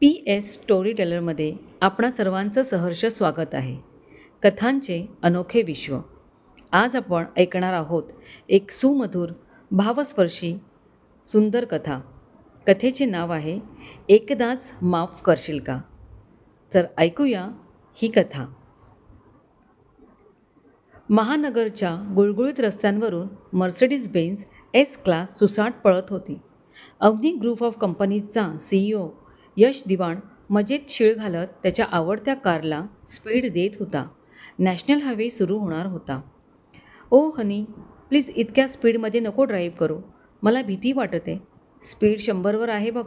P S story टेलरमध्ये आपणा सर्वांचं सहर्ष स्वागत आहे. कथांचे अनोखे विश्व. आज आपण ऐकणार आहोत एक सुमधुर भावस्पर्शी सुंदर कथा. कथेचे नाव आहे एकदाच माफ करशील का. तर ऐकूया ही कथा. महानगरच्या गुळगुळीत रस्त्यांवरून मर्सिडीज बेन्झ एस क्लास सुसाट पळत होती. अवनी ग्रुप ऑफ कंपनीजचा CEO यश दिवाण मजेत शिळ घालत त्याच्या आवडत्या कारला स्पीड देत होता. नॅशनल हायवे सुरू होणार होता. ओ हनी, प्लीज इतक्या स्पीडमध्ये नको ड्राईव्ह करू. मला भीती वाटते. स्पीड 100वर आहे बघ.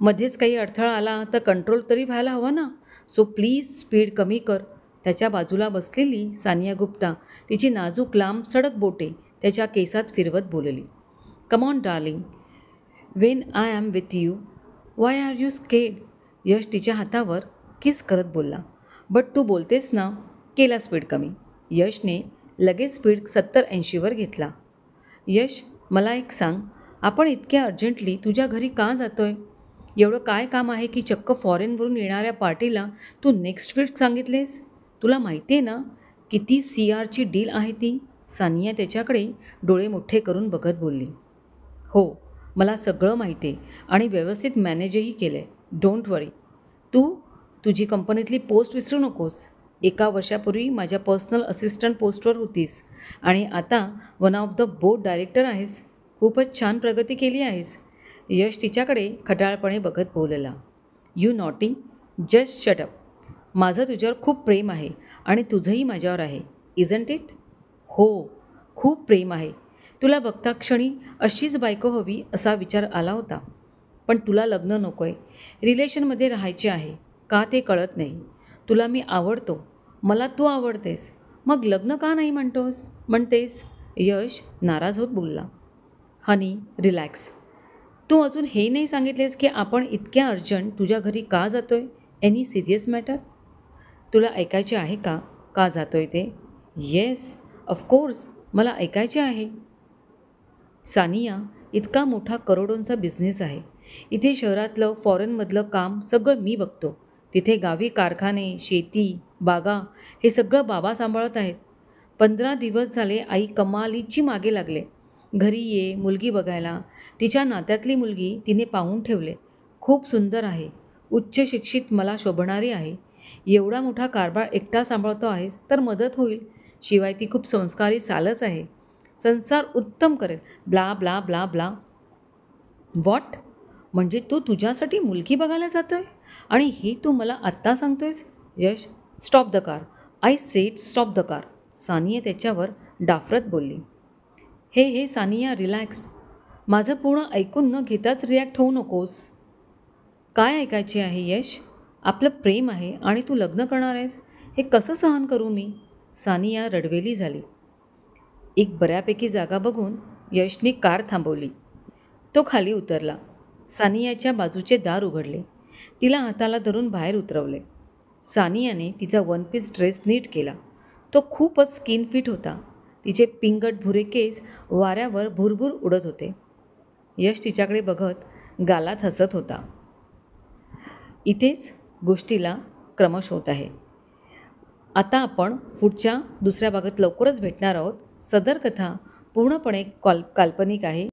मध्येच काही अडथळा आला तर कंट्रोल तरी व्हायला हवा ना. सो प्लीज स्पीड कमी कर. त्याच्या बाजूला बसलेली सानिया गुप्ता तिची नाजूक लांब सडक बोटे त्याच्या केसात फिरवत बोलली. Come on darling, when I am with you why are you scared. Yash तिच्या हातावर किस करत बोलला. बट तू बोलतेस ना. केला स्पीड कमी. यशने लगेच स्पीड 70-80वर घेतला. यश, मला एक सांग, आपण इतक्या अर्जंटली तुझ्या घरी का जातोय? एवढं काय काम आहे की चक्क फॉरेनवरून येणाऱ्या पार्टीला तू नेक्स्ट वीक सांगितलेस? तुला माहिती आहे ना किती CRची डील आहे ती? सानिया त्याच्याकडे डोळे मोठे करून बघत बोलली. हो, मला सगळं माहिती आहे आणि व्यवस्थित मॅनेजही केलं आहे. डोंट वरी. तू तुझी कंपनीतली पोस्ट विसरू नकोस. 1 वर्षापूर्वी माझ्या पर्सनल असिस्टंट पोस्टवर होतीस आणि आता one of the board director आहेस. खूपच छान प्रगती केली आहेस. यश तिच्याकडे खटाळपणे बघत बोलला. You naughty, just shut up. माझं तुझ्यावर खूप प्रेम आहे आणि तुझंही माझ्यावर आहे. Isn't it? हो, खूप प्रेम आहे. तुला बघता क्षणी अशीच बायको हवी असा विचार आला होता. पण तुला लग्न नको आहे. रिलेशनमध्ये राहायचे आहे का ते कळत नाही. तुला मी आवडतो, मला तू आवडतेस, मग लग्न का नाही म्हणतेस? यश नाराज होत बोलला. हनी, रिलॅक्स. तू अजून हे नाही सांगितलेस की आपण इतक्या अर्जंट तुझ्या घरी का जातोय? Any serious matter? तुला ऐकायचे आहे का का जातोय ते? येस, ऑफकोर्स, मला ऐकायचे आहे. सानिया, इतका मोठा करोडोंचा बिझनेस आहे. इथे शहरातलं फॉरेनमधलं काम सगळं मी बघतो. तिथे गावी कारखाने, शेती, बागा हे सगळं बाबा सांभाळत आहेत. 15 दिवस झाले आई कमालीची मागे लागले. घरी ये, मुलगी बघायला. तिच्या नात्यातली मुलगी तिने पाहून ठेवले. खूप सुंदर आहे, उच्च शिक्षित, मला शोभणारी आहे. एवढा मोठा कारभार एकटा सांभाळतो आहेस तर मदत होईल. शिवाय ती खूप संस्कारी सालच आहे. संसार उत्तम करेल. Blah blah blah blah. What? म्हणजे तू तुझ्यासाठी मुलगी बघायला जातोय आणि हे तू मला आत्ता सांगतोयस? Yash, stop the car. I said stop the car. Sania त्याच्यावर डाफरत बोलली. हे सानिया, रिलॅक्स. माझं पूर्ण ऐकून न घेताच रिॲक्ट होऊ नकोस. काय ऐकायचे आहे यश? आपलं प्रेम आहे आणि तू लग्न करणार आहेस. हे कसं सहन करू मी? सानिया रडवेली झाली. एक बऱ्यापैकी जागा बघून यशने कार थांबवली. तो खाली उतरला. सानियाच्या बाजूचे दार उघडले. तिला हाताला धरून बाहेर उतरवले. सानियाने तिचा 1 पीस ड्रेस नीट केला. तो खूपच स्किन फिट होता. तिचे पिंगट भुरे केस वाऱ्यावर भुरभुर उडत होते. यश तिच्याकडे बघत गालात हसत होता. इथेच गोष्टीला क्रमश होत आहे. आता आपण पुढच्या दुसऱ्या भागात लवकरच भेटणार आहोत. सदर कथा पूर्णपणे काल्पनिक आहे.